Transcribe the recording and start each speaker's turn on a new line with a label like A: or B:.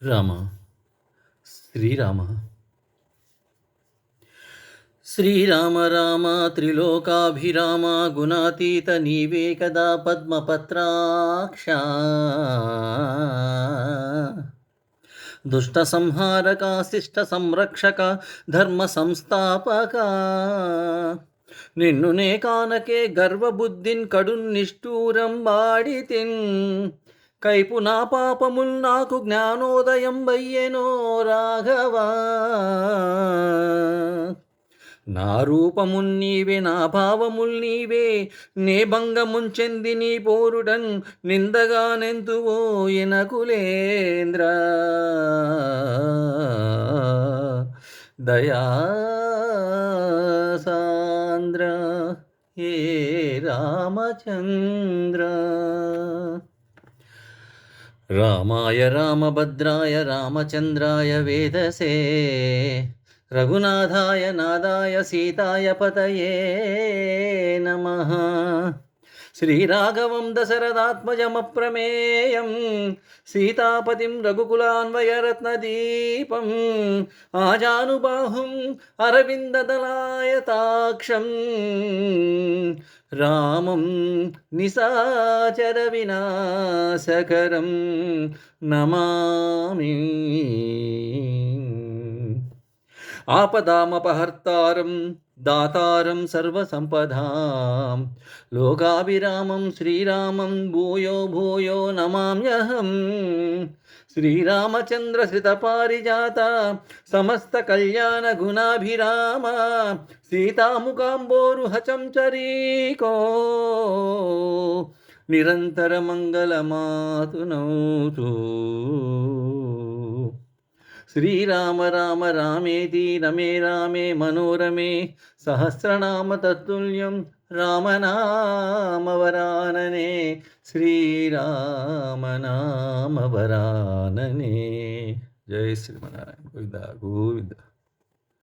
A: రామ శ్రీరామ శ్రీరామ రామ త్రిలోకాభిరామ గుణాతీత నీవే కదా పద్మపత్రాక్ష దుష్ట సంహారక శిష్ట సంరక్షక ధర్మ సంస్థాపక నిన్నునే కానకే గర్వబుద్ధిన్ కడున్ నిష్ఠూరం వాడితిన్ కైపు నా పాపముల్ నాకు జ్ఞానోదయం వయ్యెనో రాఘవా నా రూపమున్ నీవే నా భావముల్ నీవే నే భంగముంచెంది నీ పోరుడన్ నిందగానెంతువో ఎనకులేంద్ర దయాసాంద్ర హే రామచంద్ర రామాయ రామభద్రాయ రామచంద్రాయ వేదసే రఘునాథాయ నాదాయ సీతాయ పతయే నమః శ్రీరాఘవం దశరథాత్మజమప్రమేయం సీతాపతిం రఘుకులాన్వయరత్నదీపం ఆజానుబాహుం అరవిందదలాయతాక్షం రామం నిశాచర వినాశకరం నమామి ఆపదామపహర్తారం దాతారం సర్వసంపదాం లోకాభిరామం శ్రీరామం భూయో భూయో నమామ్యహం శ్రీరామచంద్ర శ్రితపారిజాత సమస్త కళ్యాణ గుణాభిరామ సీతాముకాంబోరుహచంచరీకో నిరంతర మంగళమాతునౌతు శ్రీరామ రామ రామేతి రమే రామే మనోరమే సహస్రనామ తత్తుల్యం రామనామవరాననే శ్రీరామనామవరాననే. జై శ్రీమన్నారాయణ. గోవింద గోవింద.